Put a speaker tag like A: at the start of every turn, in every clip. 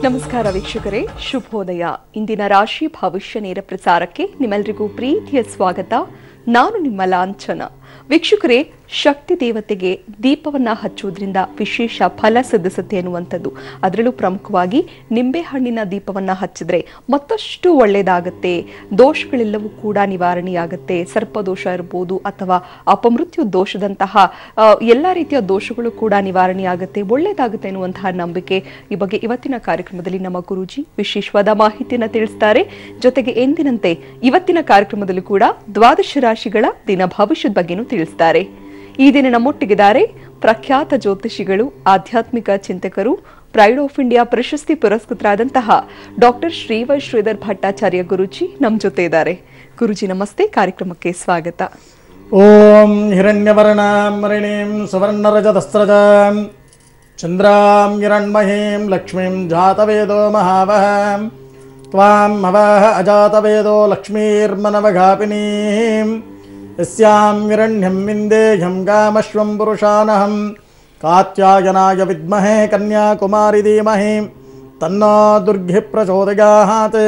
A: ನಮಸ್ಕಾರ ವೀಕ್ಷಕರೇ, ಶುಭೋದಯ. ಇಂದಿನ ರಾಶಿ ಭವಿಷ್ಯ ನೇರ ಪ್ರಸಾರಕ್ಕೆ ನಿಮ್ಮೆಲ್ಲರಿಗೂ ಪ್ರೀತಿಯ ಸ್ವಾಗತ. ನಾನು ನಿಮ್ಮ ಲಾಂಛನ. ವೀಕ್ಷಕರೇ, ಶಕ್ತಿ ದೇವತೆಗೆ ದೀಪವನ್ನ ಹಚ್ಚುವುದರಿಂದ ವಿಶೇಷ ಫಲ ಸಿದ್ಧಿಸುತ್ತೆ ಎನ್ನುವಂಥದ್ದು. ಅದರಲ್ಲೂ ಪ್ರಮುಖವಾಗಿ ನಿಂಬೆ ಹಣ್ಣಿನ ದೀಪವನ್ನ ಹಚ್ಚಿದ್ರೆ ಮತ್ತಷ್ಟು ಒಳ್ಳೆಯದಾಗುತ್ತೆ. ದೋಷಗಳೆಲ್ಲವೂ ಕೂಡ ನಿವಾರಣೆಯಾಗುತ್ತೆ. ಸರ್ಪದೋಷ ಇರಬಹುದು ಅಥವಾ ಅಪಮೃತ್ಯು ದೋಷದಂತಹ ಎಲ್ಲ ರೀತಿಯ ದೋಷಗಳು ಕೂಡ ನಿವಾರಣೆಯಾಗುತ್ತೆ, ಒಳ್ಳೆಯದಾಗುತ್ತೆ ಎನ್ನುವಂತಹ ನಂಬಿಕೆ. ಈ ಬಗ್ಗೆ ಇವತ್ತಿನ ಕಾರ್ಯಕ್ರಮದಲ್ಲಿ ನಮ್ಮ ಗುರೂಜಿ ವಿಶೇಷವಾದ ಮಾಹಿತಿಯನ್ನು ತಿಳಿಸ್ತಾರೆ. ಜೊತೆಗೆ ಎಂದಿನಂತೆ ಇವತ್ತಿನ ಕಾರ್ಯಕ್ರಮದಲ್ಲಿ ಕೂಡ ದ್ವಾದಶ ರಾಶಿಗಳ ದಿನ ಭವಿಷ್ಯದ ಬಗ್ಗೆನೂ ತಿಳಿಸ್ತಾರೆ. ಈ ದಿನ ನಮ್ಮೊಟ್ಟಿಗಿದ್ದಾರೆ ಪ್ರಖ್ಯಾತ ಜ್ಯೋತಿಷಿಗಳು, ಆಧ್ಯಾತ್ಮಿಕ ಚಿಂತಕರು, ಪ್ರೈಡ್ ಆಫ್ ಇಂಡಿಯಾ ಪ್ರಶಸ್ತಿ ಪುರಸ್ಕೃತರಾದಂತಹ ಡಾಕ್ಟರ್ ಶ್ರೀಧರ್ ಭಟ್ಟಾಚಾರ್ಯ ಗುರುಜಿ ನಮ್ಮ ಜೊತೆ ಇದ್ದಾರೆ. ಗುರುಜಿ ನಮಸ್ತೆ, ಕಾರ್ಯಕ್ರಮಕ್ಕೆ ಸ್ವಾಗತ.
B: ಓಂ ಹಿರಣ್ಯವರ್ಣಾಂ ಮರಿಣೀಂ ಸುವರ್ಣರಜತಸ್ರಜಾಂ ಚಂದ್ರಾಂ ಹಿರಣ್ಮಹೀಂ ಲಕ್ಷ್ಮೀಂ ಜಾತವೇದೋ ಮಹಾವಹಾಂ ತ್ವಾಂ ಹವಃ ಅಜಾತವೇದೋ ಲಕ್ಷ್ಮೀರ್ಮನವಘಾಪಿನೀಂ ಯಸ್ಯಾಂ ಹಿರಣ್ಯಂ ವಿಂದೇಹ್ಯಂ ಗಾಮಶ್ವಂ ಪುರುಷಾನಹಂ ಕಾತ್ಯಾಯನಾಯ ವಿದ್ಮಹೇ ಕನ್ಯಾಕುಮಾರಿ ಧೀಮಹಿ ತನ್ನೋ ದುರ್ಗಿ ಪ್ರಚೋದಯಾತ್.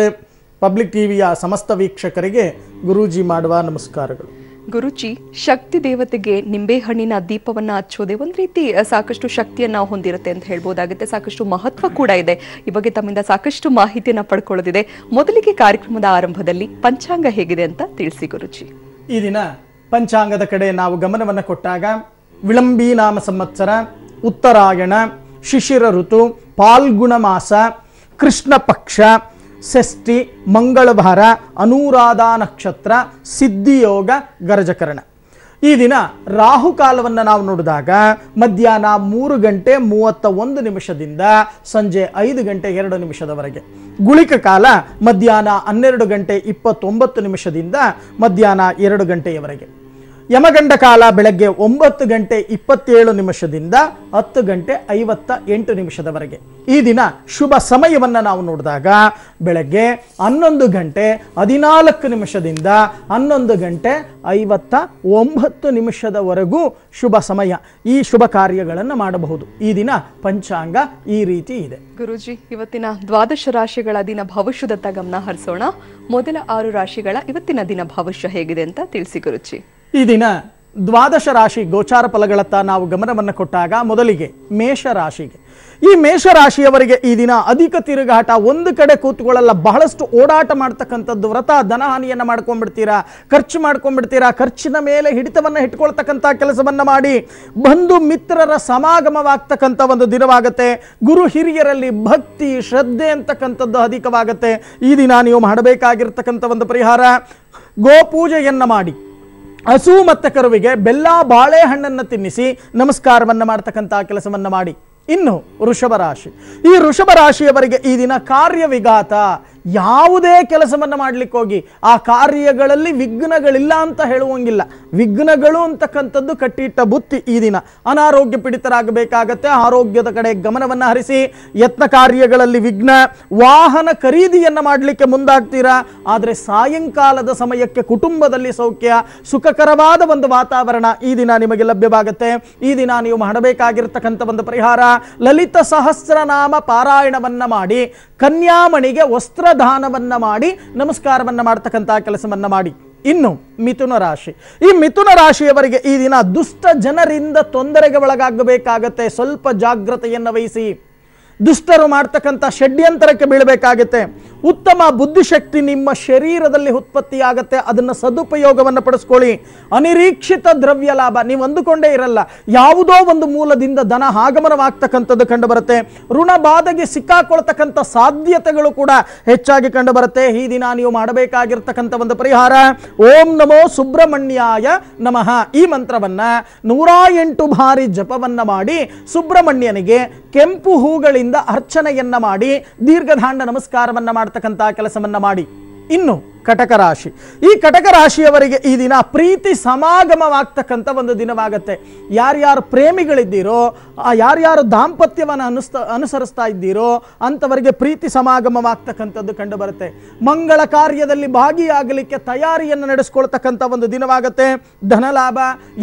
B: ಪಬ್ಲಿಕ್ ಟಿವಿಯ ಸಮಸ್ತ ವೀಕ್ಷಕರಿಗೆ ಗುರೂಜಿ ಮಾಡುವ ನಮಸ್ಕಾರಗಳು.
A: ಗುರುಜಿ, ಶಕ್ತಿ ದೇವತೆಗೆ ನಿಂಬೆ ಹಣ್ಣಿನ ದೀಪವನ್ನ ಹಚ್ಚೋದೆ ಒಂದ್ ರೀತಿ ಸಾಕಷ್ಟು ಶಕ್ತಿಯನ್ನ ಹೊಂದಿರುತ್ತೆ ಅಂತ ಹೇಳ್ಬೋದಾಗುತ್ತೆ. ಸಾಕಷ್ಟು ಮಹತ್ವ ಕೂಡ ಇದೆ. ಈ ಬಗ್ಗೆ ತಮ್ಮಿಂದ ಸಾಕಷ್ಟು ಮಾಹಿತಿಯನ್ನ ಪಡ್ಕೊಳ್ಳೋದಿದೆ. ಮೊದಲಿಗೆ ಕಾರ್ಯಕ್ರಮದ ಆರಂಭದಲ್ಲಿ ಪಂಚಾಂಗ ಹೇಗಿದೆ ಅಂತ ತಿಳಿಸಿ ಗುರುಜಿ.
B: ಈ ದಿನ ಪಂಚಾಂಗದ ಕಡೆ ನಾವು ಗಮನವನ್ನು ಕೊಟ್ಟಾಗ ವಿಳಂಬಿ ನಾಮ ಸಂವತ್ಸರ, ಉತ್ತರಾಯಣ, ಶಿಶಿರ ಋತು, ಪಾಲ್ಗುಣ ಮಾಸ, ಕೃಷ್ಣ ಪಕ್ಷ, ಷಷ್ಠಿ, ಮಂಗಳವಾರ, ಅನುರಾಧ ನಕ್ಷತ್ರ, ಸಿದ್ಧಿಯೋಗ, ಗರಜಕರಣ. ಈ ದಿನ ರಾಹುಕಾಲವನ್ನು ನಾವು ನೋಡಿದಾಗ ಮಧ್ಯಾಹ್ನ 3:31 ಸಂಜೆ 5:02 ಗುಳಿಕ ಕಾಲ ಮಧ್ಯಾಹ್ನ 12:29 ಮಧ್ಯಾಹ್ನ 2 ಯಮಗಂಡ ಕಾಲ ಬೆಳಗ್ಗೆ 9:27 10:58 ಈ ದಿನ ಶುಭ ಸಮಯವನ್ನು ನಾವು ನೋಡಿದಾಗ ಬೆಳಗ್ಗೆ 11:14 11:59 ಶುಭ ಸಮಯ. ಈ ಶುಭ ಕಾರ್ಯಗಳನ್ನು ಮಾಡಬಹುದು. ಈ ದಿನ ಪಂಚಾಂಗ ಈ ರೀತಿ ಇದೆ.
A: ಗುರುಜಿ, ಇವತ್ತಿನ ದ್ವಾದಶ ರಾಶಿಗಳ ದಿನ ಭವಿಷ್ಯದತ್ತ ಗಮನ ಹರಿಸೋಣ. ಮೊದಲ 6 ರಾಶಿಗಳ ಇವತ್ತಿನ ದಿನ ಭವಿಷ್ಯ ಹೇಗಿದೆ ಅಂತ ತಿಳಿಸಿ ಗುರುಜಿ.
B: ಈ ದಿನ ದ್ವಾದಶ ರಾಶಿ ಗೋಚಾರ ಫಲಗಳತ್ತ ನಾವು ಗಮನವನ್ನು ಕೊಟ್ಟಾಗ ಮೊದಲಿಗೆ ಮೇಷರಾಶಿಗೆ. ಈ ಮೇಷರಾಶಿಯವರಿಗೆ ಈ ದಿನ ಅಧಿಕ ತಿರುಗಾಟ, ಒಂದು ಕಡೆ ಕೂತ್ಕೊಳ್ಳಲ್ಲ, ಬಹಳಷ್ಟು ಓಡಾಟ ಮಾಡ್ತಕ್ಕಂಥದ್ದು, ವ್ರತ ಧನಹಾನಿಯನ್ನು ಮಾಡ್ಕೊಂಡ್ಬಿಡ್ತೀರಾ, ಖರ್ಚು ಮಾಡ್ಕೊಂಡ್ಬಿಡ್ತೀರಾ, ಖರ್ಚಿನ ಮೇಲೆ ಹಿಡಿತವನ್ನು ಇಟ್ಕೊಳ್ತಕ್ಕಂಥ ಕೆಲಸವನ್ನು ಮಾಡಿ ಬಂಧು ಮಿತ್ರರ ಸಮಾಗಮವಾಗ್ತಕ್ಕಂಥ ಒಂದು ದಿನವಾಗುತ್ತೆ. ಗುರು ಹಿರಿಯರಲ್ಲಿ ಭಕ್ತಿ ಶ್ರದ್ಧೆ ಅಂತಕ್ಕಂಥದ್ದು ಅಧಿಕವಾಗುತ್ತೆ. ಈ ದಿನ ನೀವು ಮಾಡಬೇಕಾಗಿರ್ತಕ್ಕಂಥ ಒಂದು ಪರಿಹಾರ, ಗೋಪೂಜೆಯನ್ನು ಮಾಡಿ ಹಸು ಮತ್ತು ಕರುವಿಗೆ ಬೆಲ್ಲ ಬಾಳೆಹಣ್ಣನ್ನು ತಿನ್ನಿಸಿ ನಮಸ್ಕಾರವನ್ನು ಮಾಡ್ತಕ್ಕಂಥ ಕೆಲಸವನ್ನು ಮಾಡಿ. ಇನ್ನು ವೃಷಭ ರಾಶಿ. ಈ ವೃಷಭ ರಾಶಿಯವರಿಗೆ ಈ ದಿನ ಕಾರ್ಯವಿಘಾತ. ಯಾವುದೇ ಕೆಲಸವನ್ನು ಮಾಡಲಿಕ್ಕೆ ಹೋಗಿ ಆ ಕಾರ್ಯಗಳಲ್ಲಿ ವಿಘ್ನಗಳಿಲ್ಲ ಅಂತ ಹೇಳುವಂಗಿಲ್ಲ. ವಿಘ್ನಗಳು ಅಂತಕ್ಕಂಥದ್ದು ಕಟ್ಟಿಟ್ಟ ಬುತ್ತಿ. ಈ ದಿನ ಅನಾರೋಗ್ಯ ಪೀಡಿತರಾಗಬೇಕಾಗತ್ತೆ. ಆರೋಗ್ಯದ ಕಡೆ ಗಮನವನ್ನು ಹರಿಸಿ. ಯತ್ನ ಕಾರ್ಯಗಳಲ್ಲಿ ವಿಘ್ನ. ವಾಹನ ಖರೀದಿಯನ್ನು ಮಾಡಲಿಕ್ಕೆ ಮುಂದಾಗ್ತೀರಾ, ಆದರೆ ಸಾಯಂಕಾಲದ ಸಮಯಕ್ಕೆ ಕುಟುಂಬದಲ್ಲಿ ಸೌಖ್ಯ, ಸುಖಕರವಾದ ಒಂದು ವಾತಾವರಣ ಈ ದಿನ ನಿಮಗೆ ಲಭ್ಯವಾಗುತ್ತೆ. ಈ ದಿನ ನೀವು ಮಾಡಬೇಕಾಗಿರ್ತಕ್ಕಂಥ ಒಂದು ಪರಿಹಾರ, ಲಲಿತ ಸಹಸ್ರನಾಮ ಪಾರಾಯಣವನ್ನ ಮಾಡಿ ಕನ್ಯಾಮಣಿಗೆ ವಸ್ತ್ರದಾನವನ್ನ ಮಾಡಿ ನಮಸ್ಕಾರವನ್ನ ಮಾಡ್ತಕ್ಕಂಥ ಕೆಲಸವನ್ನ ಮಾಡಿ. ಇನ್ನು ಮಿಥುನ ರಾಶಿ. ಈ ಮಿಥುನ ರಾಶಿಯವರಿಗೆ ಈ ದಿನ ದುಷ್ಟ ಜನರಿಂದ ತೊಂದರೆಗೆ ಒಳಗಾಗಬೇಕಾಗತ್ತೆ. ಸ್ವಲ್ಪ ಜಾಗ್ರತೆಯನ್ನು ವಹಿಸಿ. ದುಷ್ಟರು ಮಾಡ್ತಕ್ಕಂಥ ಷಡ್ಯಂತರಕ್ಕೆ ಬೀಳಬೇಕಾಗುತ್ತೆ. ಉತ್ತಮ ಬುದ್ಧಿಶಕ್ತಿ ನಿಮ್ಮ ಶರೀರದಲ್ಲಿ ಉತ್ಪತ್ತಿಯಾಗತ್ತೆ. ಅದನ್ನು ಸದುಪಯೋಗವನ್ನು ಪಡಿಸ್ಕೊಳ್ಳಿ. ಅನಿರೀಕ್ಷಿತ ದ್ರವ್ಯ ಲಾಭ ನೀವು ಅಂದುಕೊಂಡೇ ಇರಲ್ಲ, ಯಾವುದೋ ಒಂದು ಮೂಲದಿಂದ ಧನ ಆಗಮನವಾಗ್ತಕ್ಕಂಥದ್ದು ಕಂಡು ಬರುತ್ತೆ. ಋಣ ಬಾಧೆಗೆ ಸಿಕ್ಕಾಕೊಳ್ತಕ್ಕಂಥ ಸಾಧ್ಯತೆಗಳು ಕೂಡ ಹೆಚ್ಚಾಗಿ ಕಂಡು ಬರುತ್ತೆ. ಈ ದಿನ ನೀವು ಮಾಡಬೇಕಾಗಿರ್ತಕ್ಕಂಥ ಒಂದು ಪರಿಹಾರ, ಓಂ ನಮೋ ಸುಬ್ರಹ್ಮಣ್ಯಾಯ ನಮಃ ಈ ಮಂತ್ರವನ್ನ 108 ಬಾರಿ ಜಪವನ್ನ ಮಾಡಿ ಸುಬ್ರಹ್ಮಣ್ಯನಿಗೆ ಕೆಂಪು ಹೂಗಳಿಂದ ಅರ್ಚನೆಯನ್ನ ಮಾಡಿ ದೀರ್ಘದಾಂಡ ನಮಸ್ಕಾರವನ್ನ ಮಾಡ್ತಕ್ಕಂಥ ಕೆಲಸವನ್ನ ಮಾಡಿ. ಇನ್ನು ಕಟಕ ರಾಶಿ. ಈ ಕಟಕ ರಾಶಿಯವರಿಗೆ ಈ ದಿನ ಪ್ರೀತಿ ಸಮಾಗಮವಾಗ್ತಕ್ಕಂಥ ಒಂದು ದಿನವಾಗತ್ತೆ. ಯಾರ್ಯಾರು ಪ್ರೇಮಿಗಳಿದ್ದೀರೋ, ಯಾರ್ಯಾರು ದಾಂಪತ್ಯವನ್ನು ಅನುಸರಿಸ್ತಾ ಇದ್ದೀರೋ ಅಂಥವರಿಗೆ ಪ್ರೀತಿ ಸಮಾಗಮವಾಗ್ತಕ್ಕಂಥದ್ದು ಕಂಡು ಬರುತ್ತೆ. ಮಂಗಳ ಕಾರ್ಯದಲ್ಲಿ ಭಾಗಿಯಾಗಲಿಕ್ಕೆ ತಯಾರಿಯನ್ನು ನಡೆಸ್ಕೊಳ್ತಕ್ಕಂಥ ಒಂದು ದಿನವಾಗತ್ತೆ. ಧನಲಾಭ.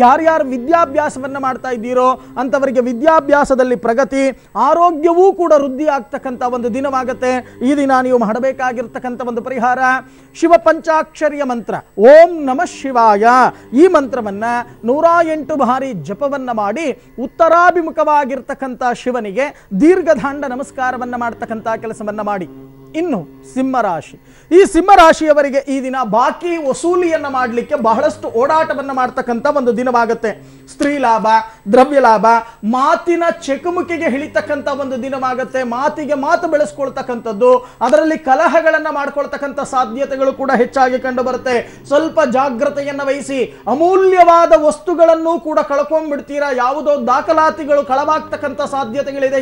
B: ಯಾರ್ಯಾರು ವಿದ್ಯಾಭ್ಯಾಸವನ್ನು ಮಾಡ್ತಾ ಇದ್ದೀರೋ ಅಂಥವರಿಗೆ ವಿದ್ಯಾಭ್ಯಾಸದಲ್ಲಿ ಪ್ರಗತಿ, ಆರೋಗ್ಯವೂ ಕೂಡ ವೃದ್ಧಿ ಆಗ್ತಕ್ಕಂಥ ಒಂದು ದಿನವಾಗತ್ತೆ. ಈ ದಿನ ನೀವು ಮಾಡಬೇಕಾಗಿರ್ತಕ್ಕಂಥ ಒಂದು ಪರಿಹಾರ ಶಿವ ಪಂಚಾಕ್ಷರಿಯ ಮಂತ್ರ ಓಂ ನಮಃ ಶಿವಾಯ. ಈ ಮಂತ್ರವನ್ನ 108 ಬಾರಿ ಜಪವನ್ನ ಮಾಡಿ ಉತ್ತರಾಭಿಮುಖವಾಗಿರ್ತಕ್ಕಂಥ ಶಿವನಿಗೆ ದೀರ್ಘದಾಂಡ ನಮಸ್ಕಾರವನ್ನ ಮಾಡ್ತಕ್ಕಂಥ ಕೆಲಸವನ್ನ ಮಾಡಿ. ಇನ್ನು ಸಿಂಹರಾಶಿ. ಈ ಸಿಂಹರಾಶಿಯವರಿಗೆ ಈ ದಿನ ಬಾಕಿ ವಸೂಲಿಯನ್ನ ಮಾಡಲಿಕ್ಕೆ ಬಹಳಷ್ಟು ಓಡಾಟವನ್ನ ಮಾಡ್ತಕ್ಕಂಥ ಒಂದು ದಿನವಾಗುತ್ತೆ. ಸ್ತ್ರೀ ಲಾಭ, ದ್ರವ್ಯ ಲಾಭ, ಮಾತಿನ ಚೆಕುಮುಕಿಗೆ ಹಿಳಿತಕ್ಕಂಥ ಒಂದು ದಿನವಾಗುತ್ತೆ. ಮಾತಿಗೆ ಮಾತು ಬೆಳೆಸ್ಕೊಳ್ತಕ್ಕಂಥದ್ದು, ಅದರಲ್ಲಿ ಕಲಹಗಳನ್ನ ಮಾಡ್ಕೊಳ್ತಕ್ಕಂಥ ಸಾಧ್ಯತೆಗಳು ಕೂಡ ಹೆಚ್ಚಾಗಿ ಕಂಡು ಬರುತ್ತೆ. ಸ್ವಲ್ಪ ಜಾಗ್ರತೆಯನ್ನ ವಹಿಸಿ. ಅಮೂಲ್ಯವಾದ ವಸ್ತುಗಳನ್ನು ಕೂಡ ಕಳ್ಕೊಂಡ್ಬಿಡ್ತೀರಾ. ಯಾವುದೋ ದಾಖಲಾತಿಗಳು ಕಳವಾಗ್ತಕ್ಕಂಥ ಸಾಧ್ಯತೆಗಳಿದೆ.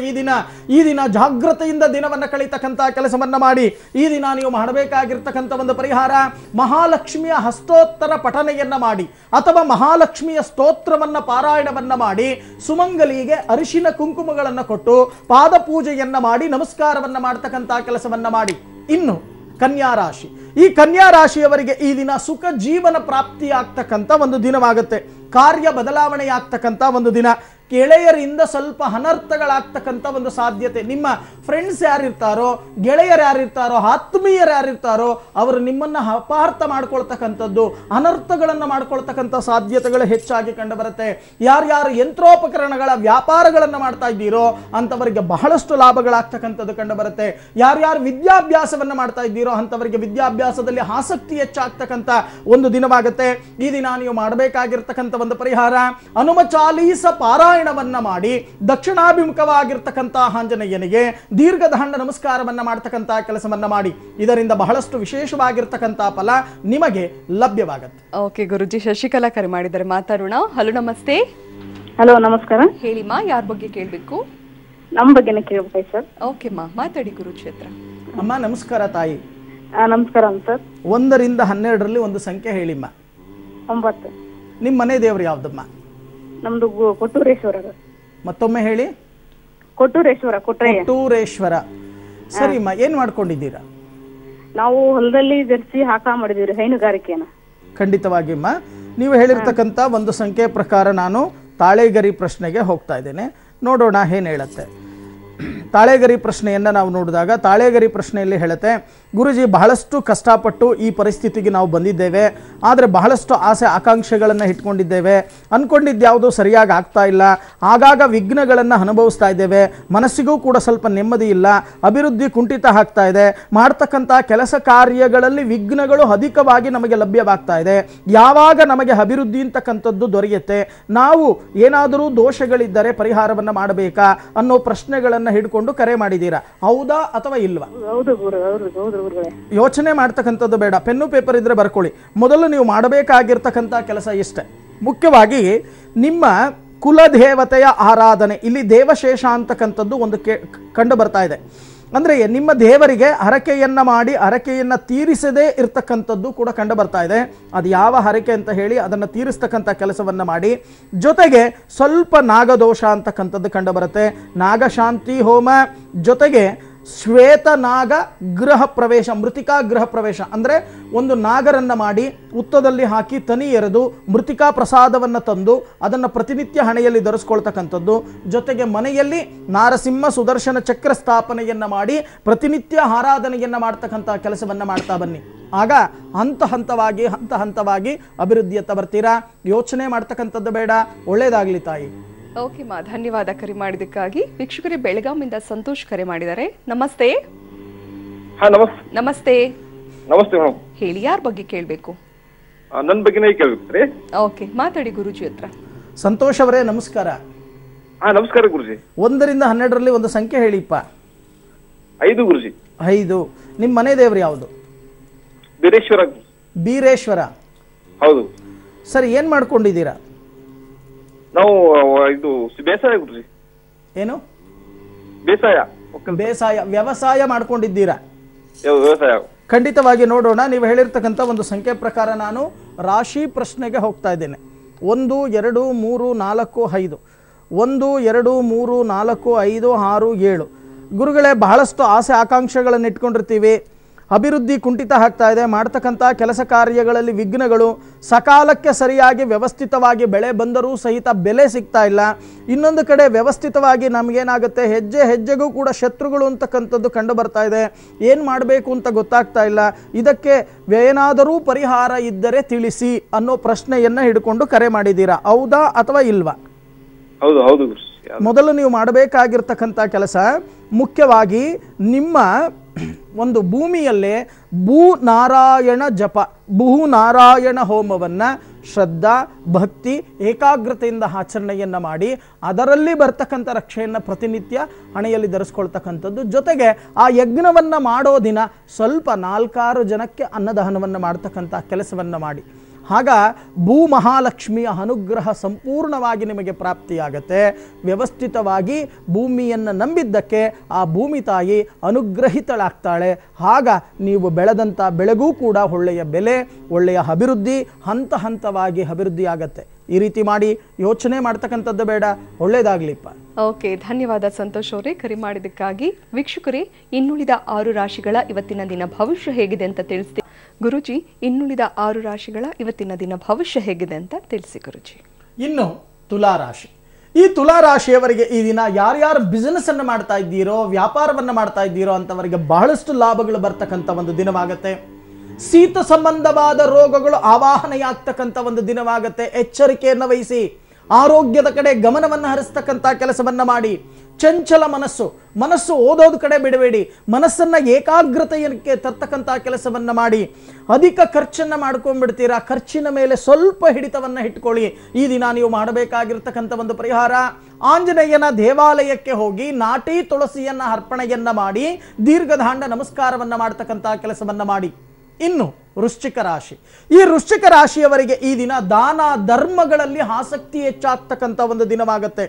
B: ಈ ದಿನ ಜಾಗ್ರತೆಯಿಂದ ದಿನವನ್ನ ಕಳೀತಕ್ಕಂಥ ಕೆಲಸವನ್ನ ಮಾಡಿ. ಈ ದಿನ ನೀವು ಮಾಡಬೇಕಾಗಿರ್ತಕ್ಕಂಥ ಒಂದು ಪರಿಹಾರ ಮಹಾಲಕ್ಷ್ಮಿಯ ಹಸ್ತೋತ್ತರ ಪಠನೆಯನ್ನ ಮಾಡಿ ಅಥವಾ ಮಹಾಲಕ್ಷ್ಮಿಯ ಸ್ತೋತ್ರವನ್ನ ಪಾರಾಯಣವನ್ನ ಮಾಡಿ ಸುಮಂಗಲಿಗೆ ಅರಿಶಿನ ಕುಂಕುಮಗಳನ್ನು ಕೊಟ್ಟು ಪಾದ ಪೂಜೆಯನ್ನ ಮಾಡಿ ನಮಸ್ಕಾರವನ್ನ ಮಾಡ್ತಕ್ಕಂಥ ಕೆಲಸವನ್ನ ಮಾಡಿ. ಇನ್ನು ಕನ್ಯಾ ರಾಶಿ. ಈ ಕನ್ಯಾ ರಾಶಿಯವರಿಗೆ ಈ ದಿನ ಸುಖ ಜೀವನ ಪ್ರಾಪ್ತಿಯಾಗ್ತಕ್ಕಂಥ ಒಂದು ದಿನವಾಗುತ್ತೆ. ಕಾರ್ಯ ಬದಲಾವಣೆಯಾಗ್ತಕ್ಕಂಥ ಒಂದು ದಿನ. ಗೆಳೆಯರಿಂದ ಸ್ವಲ್ಪ ಅನರ್ಥಗಳಾಗ್ತಕ್ಕಂಥ ಒಂದು ಸಾಧ್ಯತೆ. ನಿಮ್ಮ ಫ್ರೆಂಡ್ಸ್ ಯಾರಿರ್ತಾರೋ, ಗೆಳೆಯರು ಯಾರಿರ್ತಾರೋ, ಆತ್ಮೀಯರು ಯಾರಿರ್ತಾರೋ ಅವರು ನಿಮ್ಮನ್ನ ಅಪಾರ್ಥ ಮಾಡ್ಕೊಳ್ತಕ್ಕಂಥದ್ದು, ಅನರ್ಥಗಳನ್ನು ಮಾಡ್ಕೊಳ್ತಕ್ಕಂಥ ಸಾಧ್ಯತೆಗಳು ಹೆಚ್ಚಾಗಿ ಕಂಡು ಬರುತ್ತೆ. ಯಾರ್ಯಾರು ಯಂತ್ರೋಪಕರಣಗಳ ವ್ಯಾಪಾರಗಳನ್ನು ಮಾಡ್ತಾ ಇದ್ದೀರೋ ಅಂಥವರಿಗೆ ಬಹಳಷ್ಟು ಲಾಭಗಳಾಗ್ತಕ್ಕಂಥದ್ದು ಕಂಡು ಬರುತ್ತೆ. ಯಾರ್ಯಾರು ವಿದ್ಯಾಭ್ಯಾಸವನ್ನು ಮಾಡ್ತಾ ಇದ್ದೀರೋ ಅಂಥವರಿಗೆ ವಿದ್ಯಾಭ್ಯಾಸದಲ್ಲಿ ಆಸಕ್ತಿ ಹೆಚ್ಚಾಗ್ತಕ್ಕಂಥ ಒಂದು ದಿನವಾಗುತ್ತೆ. ಈ ದಿನ ನೀವು ಮಾಡಬೇಕಾಗಿರ್ತಕ್ಕಂಥ ಒಂದು ಪರಿಹಾರ ಹನುಮ ಚಾಲೀಸ ಪಾರಾಯಣವನ್ನ ಮಾಡಿ ದಕ್ಷಿಣಾಭಿಮುಖವಾಗಿರ್ತಕ್ಕಂಥ ಆಂಜನೇಯನಿಗೆ ದೀರ್ಘದಾಂಡ ನಮಸ್ಕಾರವನ್ನ ಮಾಡ್ತಕ್ಕಂಥ ಕೆಲಸವನ್ನ ಮಾಡಿ. ಇದರಿಂದ ಬಹಳಷ್ಟು ವಿಶೇಷವಾಗಿರ್ತಕ್ಕಂಥ ಫಲ ನಿಮಗೆ ಲಭ್ಯವಾಗುತ್ತೆ.
A: ಓಕೆ ಗುರುಜಿ, ಶಶಿಕಲಾ ಕರೆ ಮಾಡಿದ್ದಾರೆ, ಮಾತಾಡೋಣ. ಹಲೋ, ನಮಸ್ತೆ.
C: ಹಲೋ, ನಮಸ್ಕಾರ.
A: ಹೇಳಿಮ್ಮ, ಯಾರ ಬಗ್ಗೆ ಕೇಳಬೇಕು?
C: ನಮ್ಮ ಬಗ್ಗೆನೇ ಕೇಳಬೇಕು ಸರ್.
A: ಓಕೆ ಮಾ, ಮಾತಾಡಿ ಗುರುಜಿ ಹತ್ರ.
B: ಅಮ್ಮ ನಮಸ್ಕಾರ ತಾಯಿ.
C: ನಮಸ್ಕಾರ ಸರ್.
B: 1 ರಿಂದ 12ರಲ್ಲಿ ಒಂದು ಸಂಖ್ಯೆ ಹೇಳಿಮ್ಮ.
C: 9.
B: ನಿಮ್ಮ ಮನೆ ದೇವರು ಯಾವ್ದಮ್ಮ?
C: ನಮ್ದು ಕೊಟ್ಟೂರೇಶ್ವರ.
B: ಮತ್ತೊಮ್ಮೆ ಹೇಳಿ.
C: ಕೊಟ್ಟೂರೇಶ್ವರ.
B: ಕೊಟ್ಟೂರೇಶ್ವರ. ಸರಿಮ್ಮ, ಏನ್ ಮಾಡ್ಕೊಂಡಿದ್ದೀರಾ?
C: ನಾವು ಹೊಲದಲ್ಲಿ ಜರ್ಸಿ ಹಾಕ ಮಾಡಿದೀವಿ, ಹೈನುಗಾರಿಕೆನ.
B: ಖಂಡಿತವಾಗಿಮ್ಮ, ನೀವು ಹೇಳಿರ್ತಕ್ಕಂಥ ಒಂದು ಸಂಖ್ಯೆ ಪ್ರಕಾರ ನಾನು ತಾಳೆಗರಿ ಪ್ರಶ್ನೆಗೆ ಹೋಗ್ತಾ ಇದ್ದೇನೆ. ನೋಡೋಣ ಏನ್ ಹೇಳುತ್ತೆ. ತಾಳೆಗರಿ ಪ್ರಶ್ನೆಯನ್ನು ನಾವು ನೋಡಿದಾಗ ತಾಳೆಗರಿ ಪ್ರಶ್ನೆಯಲ್ಲಿ ಹೇಳುತ್ತೆ, ಗುರುಜಿ ಬಹಳಷ್ಟು ಕಷ್ಟಪಟ್ಟು ಈ ಪರಿಸ್ಥಿತಿಗೆ ನಾವು ಬಂದಿದ್ದೇವೆ. ಆದರೆ ಬಹಳಷ್ಟು ಆಸೆ ಆಕಾಂಕ್ಷೆಗಳನ್ನು ಇಟ್ಕೊಂಡಿದ್ದೇವೆ. ಅಂದ್ಕೊಂಡಿದ್ದ್ಯಾವುದೂ ಸರಿಯಾಗಿ ಆಗ್ತಾ ಇಲ್ಲ. ಆಗಾಗ ವಿಘ್ನಗಳನ್ನು ಅನುಭವಿಸ್ತಾ ಇದ್ದೇವೆ. ಮನಸ್ಸಿಗೂ ಕೂಡ ಸ್ವಲ್ಪ ನೆಮ್ಮದಿ ಇಲ್ಲ. ಅಭಿವೃದ್ಧಿ ಕುಂಠಿತ ಆಗ್ತಾ ಇದೆ. ಮಾಡ್ತಕ್ಕಂಥ ಕೆಲಸ ಕಾರ್ಯಗಳಲ್ಲಿ ವಿಘ್ನಗಳು ಅಧಿಕವಾಗಿ ನಮಗೆ ಲಭ್ಯವಾಗ್ತಾ ಇದೆ. ಯಾವಾಗ ನಮಗೆ ಅಭಿವೃದ್ಧಿ ಅಂತಕ್ಕಂಥದ್ದು ದೊರೆಯುತ್ತೆ? ನಾವು ಏನಾದರೂ ದೋಷಗಳಿದ್ದರೆ ಪರಿಹಾರವನ್ನು ಮಾಡಬೇಕಾ ಅನ್ನೋ ಪ್ರಶ್ನೆಗಳನ್ನು ಹಿಡ್ಕೊಂಡು ಕರೆ ಮಾಡಿದ್ದೀರಾ. ಹೌದಾ ಅಥವಾ ಇಲ್ವಾ? ಯೋಚನೆ ಮಾಡ್ತಕ್ಕಂಥದ್ದು ಬೇಡ. ಪೆನ್ನು ಪೇಪರ್ ಇದ್ರೆ ಬರ್ಕೊಳ್ಳಿ. ಮೊದಲು ನೀವು ಮಾಡಬೇಕಾಗಿರ್ತಕ್ಕಂಥ ಕೆಲಸ ಇಷ್ಟೇ. ಮುಖ್ಯವಾಗಿ ನಿಮ್ಮ ಕುಲದೇವತೆಯ ಆರಾಧನೆ. ಇಲ್ಲಿ ದೇವಶೇಷ ಅಂತಕ್ಕಂಥದ್ದು ಒಂದು ಕಂಡು ಬರ್ತಾ ಇದೆ. ಅಂದರೆ ನಿಮ್ಮ ದೇವರಿಗೆ ಹರಕೆಯನ್ನು ಮಾಡಿ ಹರಕೆಯನ್ನು ತೀರಿಸದೇ ಇರ್ತಕ್ಕಂಥದ್ದು ಕೂಡ ಕಂಡು ಬರ್ತಾ ಇದೆ. ಅದು ಯಾವ ಹರಕೆ ಅಂತ ಹೇಳಿ ಅದನ್ನು ತೀರಿಸ್ತಕ್ಕಂಥ ಕೆಲಸವನ್ನು ಮಾಡಿ. ಜೊತೆಗೆ ಸ್ವಲ್ಪ ನಾಗದೋಷ ಅಂತಕ್ಕಂಥದ್ದು ಕಂಡು ಬರುತ್ತೆ. ನಾಗಶಾಂತಿ ಹೋಮ, ಜೊತೆಗೆ ಶ್ವೇತ ನಾಗ ಗೃಹ ಪ್ರವೇಶ, ಮೃತಿಕಾ ಗೃಹ ಪ್ರವೇಶ ಅಂದರೆ ಒಂದು ನಾಗರನ್ನ ಮಾಡಿ ಉತ್ತದಲ್ಲಿ ಹಾಕಿ ತನಿ ಎರೆದು ಮೃತಿಕಾ ಪ್ರಸಾದವನ್ನು ತಂದು ಅದನ್ನು ಪ್ರತಿನಿತ್ಯ ಹಣೆಯಲ್ಲಿ ಧರಿಸ್ಕೊಳ್ತಕ್ಕಂಥದ್ದು. ಜೊತೆಗೆ ಮನೆಯಲ್ಲಿ ನಾರಸಿಂಹ ಸುದರ್ಶನ ಚಕ್ರ ಸ್ಥಾಪನೆಯನ್ನು ಮಾಡಿ ಪ್ರತಿನಿತ್ಯ ಆರಾಧನೆಯನ್ನು ಮಾಡ್ತಕ್ಕಂಥ ಕೆಲಸವನ್ನು ಮಾಡ್ತಾ ಬನ್ನಿ. ಆಗ ಹಂತ ಹಂತವಾಗಿ ಅಭಿವೃದ್ಧಿಯತ್ತ ಬರ್ತೀರಾ. ಯೋಚನೆ ಮಾಡ್ತಕ್ಕಂಥದ್ದು ಬೇಡ. ಒಳ್ಳೇದಾಗ್ಲಿ ತಾಯಿ.
A: ಓಕೆ ಮಾ, ಧನ್ಯವಾದ ಕರೆ ಮಾಡಿದ್ದಕ್ಕಾಗಿ. ವೀಕ್ಷಕರೇ, ಬೆಳಗಾವಿಯಿಂದ ಸಂತೋಷ್ ಕರೆ ಮಾಡಿದ್ದಾರೆ. ನಮಸ್ತೆ. ನಮಸ್ತೆ.
D: ನಮಸ್ತೆ ಮೇಡಮ್.
A: ಹೇಳಿ, ಯಾರ ಬಗ್ಗೆ ಕೇಳಬೇಕು?
D: ನನ್ನ ಬಗ್ಗೆನೇ ಕೇಳಬೇಕ್ರಿ.
A: ಓಕೆ, ಮಾತಾಡಿ ಗುರುಜಿ ಹತ್ರ.
B: ಸಂತೋಷ್ ಅವರೇ ನಮಸ್ಕಾರ.
D: ನಮಸ್ಕಾರ ಗುರುಜಿ.
B: 1 ರಿಂದ 12ರಲ್ಲಿ ಒಂದು ಸಂಖ್ಯೆ ಹೇಳಿಪ್ಪ.
D: 5 ಗುರುಜಿ.
B: 5. ನಿಮ್ಮ ಮನೆ ದೇವರು ಯಾವುದು?
D: ಬೀರೇಶ್ವರ.
B: ಬೀರೇಶ್ವರ.
D: ಹೌದು.
B: ಸರಿ, ಏನ್ ಮಾಡ್ಕೊಂಡಿದ್ದೀರಾ?
D: ನಾವು ಇದು ಬೇಸಾಯ ಗುರುಜಿ.
B: ಏನು
D: ಬೇಸಾಯ?
B: ಬೇಸಾಯ, ವ್ಯವಸಾಯ ಮಾಡ್ಕೊಂಡಿದ್ದೀರಾ?
D: ವ್ಯವಸಾಯ.
B: ಖಂಡಿತವಾಗಿ ನೋಡೋಣ. ನೀವು ಹೇಳಿರ್ತಕ್ಕಂಥ ಒಂದು ಸಂಖ್ಯೆ ಪ್ರಕಾರ ನಾನು ರಾಶಿ ಪ್ರಶ್ನೆಗೆ ಹೋಗ್ತಾ ಇದ್ದೇನೆ. 1 2 3 4 5 1 2 3 4 5 6 7. ಗುರುಗಳೇ, ಬಹಳಷ್ಟು ಆಸೆ ಆಕಾಂಕ್ಷೆಗಳನ್ನು ಇಟ್ಕೊಂಡಿರ್ತೀವಿ. ಅಭಿವೃದ್ಧಿ ಕುಂಠಿತ ಆಗ್ತಾ ಇದೆ. ಮಾಡ್ತಕ್ಕಂಥ ಕೆಲಸ ಕಾರ್ಯಗಳಲ್ಲಿ ವಿಘ್ನಗಳು, ಸಕಾಲಕ್ಕೆ ಸರಿಯಾಗಿ ವ್ಯವಸ್ಥಿತವಾಗಿ ಬೆಳೆ ಬಂದರೂ ಸಹಿತ ಬೆಲೆ ಸಿಗ್ತಾ ಇಲ್ಲ. ಇನ್ನೊಂದು ಕಡೆ ವ್ಯವಸ್ಥಿತವಾಗಿ ನಮಗೇನಾಗುತ್ತೆ, ಹೆಜ್ಜೆ ಹೆಜ್ಜೆಗೂ ಕೂಡ ಶತ್ರುಗಳು ಅಂತಕ್ಕಂಥದ್ದು ಕಂಡು ಬರ್ತಾ ಇದೆ. ಏನು ಮಾಡಬೇಕು ಅಂತ ಗೊತ್ತಾಗ್ತಾ ಇಲ್ಲ. ಇದಕ್ಕೆ ಏನಾದರೂ ಪರಿಹಾರ ಇದ್ದರೆ ತಿಳಿಸಿ ಅನ್ನೋ ಪ್ರಶ್ನೆಯನ್ನು ಹಿಡ್ಕೊಂಡು ಕರೆ ಮಾಡಿದ್ದೀರಾ, ಹೌದಾ ಅಥವಾ ಇಲ್ವಾ?
D: ಹೌದು ಹೌದು ಗುರುಜಿ.
B: ಮೊದಲು ನೀವು ಮಾಡಬೇಕಾಗಿರ್ತಕ್ಕಂಥ ಕೆಲಸ ಮುಖ್ಯವಾಗಿ ನಿಮ್ಮ ಒಂದು ಭೂಮಿಯಲ್ಲೇ ಭೂನಾರಾಯಣ ಜಪ, ಭೂನಾರಾಯಣ ಹೋಮವನ್ನು ಶ್ರದ್ಧಾ ಭಕ್ತಿ ಏಕಾಗ್ರತೆಯಿಂದ ಆಚರಣೆಯನ್ನು ಮಾಡಿ ಅದರಲ್ಲಿ ಬರ್ತಕ್ಕಂಥ ರಕ್ಷೆಯನ್ನು ಪ್ರತಿನಿತ್ಯ ಹಣೆಯಲ್ಲಿ ಧರಿಸ್ಕೊಳ್ತಕ್ಕಂಥದ್ದು. ಜೊತೆಗೆ ಆ ಯಜ್ಞವನ್ನು ಮಾಡೋ ದಿನ ಸ್ವಲ್ಪ 4-6 ಜನಕ್ಕೆ ಅನ್ನದಾನವನ್ನು ಮಾಡ್ತಕ್ಕಂಥ ಕೆಲಸವನ್ನು ಮಾಡಿ. ಆಗ ಭೂ ಮಹಾಲಕ್ಷ್ಮಿಯ ಅನುಗ್ರಹ ಸಂಪೂರ್ಣವಾಗಿ ನಿಮಗೆ ಪ್ರಾಪ್ತಿಯಾಗತ್ತೆ. ವ್ಯವಸ್ಥಿತವಾಗಿ ಭೂಮಿಯನ್ನು ನಂಬಿದ್ದಕ್ಕೆ ಆ ಭೂಮಿ ತಾಯಿ ಅನುಗ್ರಹಿತಳಾಗ್ತಾಳೆ. ಆಗ ನೀವು ಬೆಳೆದಂಥ ಬೆಳೆಗೂ ಕೂಡ ಒಳ್ಳೆಯ ಬೆಲೆ, ಒಳ್ಳೆಯ ಅಭಿವೃದ್ಧಿ, ಹಂತ ಹಂತವಾಗಿ ಅಭಿವೃದ್ಧಿ ಆಗತ್ತೆ. ಈ ರೀತಿ ಮಾಡಿ ಯೋಚನೆ ಮಾಡ್ತಕ್ಕಂಥದ್ದು ಬೇಡ. ಒಳ್ಳೇದಾಗ್ಲಿಪ್ಪ.
A: ಓಕೆ, ಧನ್ಯವಾದ ಸಂತೋಷ್ ಅವರೇ ಕರೆ ಮಾಡಿದ್ದಕ್ಕಾಗಿ. ವೀಕ್ಷಕರೇ, ಇನ್ನುಳಿದ 6 ರಾಶಿಗಳ ಇವತ್ತಿನ ದಿನ ಭವಿಷ್ಯ ಹೇಗಿದೆ ಅಂತ ತಿಳಿಸ್ತೀವಿ. ಗುರುಜಿ, ಇನ್ನುಳಿದ 6 ರಾಶಿಗಳ ಇವತ್ತಿನ ದಿನ ಭವಿಷ್ಯ ಹೇಗಿದೆ ಅಂತ ತಿಳಿಸಿ ಗುರುಜಿ.
B: ಇನ್ನು ತುಲಾರಾಶಿ. ಈ ತುಲಾರಾಶಿಯವರಿಗೆ ಈ ದಿನ ಯಾರ್ಯಾರು ಬಿಸಿನೆಸ್ ಅನ್ನು ಮಾಡ್ತಾ ಇದ್ದೀರೋ, ವ್ಯಾಪಾರವನ್ನು ಮಾಡ್ತಾ ಇದ್ದೀರೋ ಅಂತವರಿಗೆ ಬಹಳಷ್ಟು ಲಾಭಗಳು ಬರ್ತಕ್ಕಂಥ ಒಂದು ದಿನವಾಗತ್ತೆ. ಶೀತ ಸಂಬಂಧವಾದ ರೋಗಗಳು ಆವಾಹನೆಯಾಗ್ತಕ್ಕಂಥ ಒಂದು ದಿನವಾಗತ್ತೆ. ಎಚ್ಚರಿಕೆಯನ್ನು ವಹಿಸಿ ಆರೋಗ್ಯದ ಕಡೆ ಗಮನವನ್ನು ಹರಿಸ್ತಕ್ಕಂಥ ಕೆಲಸವನ್ನ ಮಾಡಿ. ಚಂಚಲ ಮನಸ್ಸು ಓದೋದು ಕಡೆ ಬಿಡಬೇಡಿ. ಮನಸ್ಸನ್ನ ಏಕಾಗ್ರತೆಯಕ್ಕೆ ತರ್ತಕ್ಕಂಥ ಕೆಲಸವನ್ನ ಮಾಡಿ. ಅಧಿಕ ಖರ್ಚನ್ನು ಮಾಡ್ಕೊಂಡ್ಬಿಡ್ತೀರಾ, ಖರ್ಚಿನ ಮೇಲೆ ಸ್ವಲ್ಪ ಹಿಡಿತವನ್ನ ಇಟ್ಕೊಳ್ಳಿ. ಈ ದಿನ ನೀವು ಮಾಡಬೇಕಾಗಿರ್ತಕ್ಕಂಥ ಒಂದು ಪರಿಹಾರ, ಆಂಜನೇಯನ ದೇವಾಲಯಕ್ಕೆ ಹೋಗಿ ನಾಟಿ ತುಳಸಿಯನ್ನ ಅರ್ಪಣೆಯನ್ನ ಮಾಡಿ ದೀರ್ಘದಾಂಡ ನಮಸ್ಕಾರವನ್ನ ಮಾಡ್ತಕ್ಕಂಥ ಕೆಲಸವನ್ನ ಮಾಡಿ. ಇನ್ನು ವೃಶ್ಚಿಕ ರಾಶಿ. ಈ ವೃಶ್ಚಿಕ ರಾಶಿಯವರಿಗೆ ಈ ದಿನ ದಾನ ಧರ್ಮಗಳಲ್ಲಿ ಆಸಕ್ತಿ ಹೆಚ್ಚಾಗ್ತಕ್ಕಂಥ ಒಂದು ದಿನವಾಗುತ್ತೆ.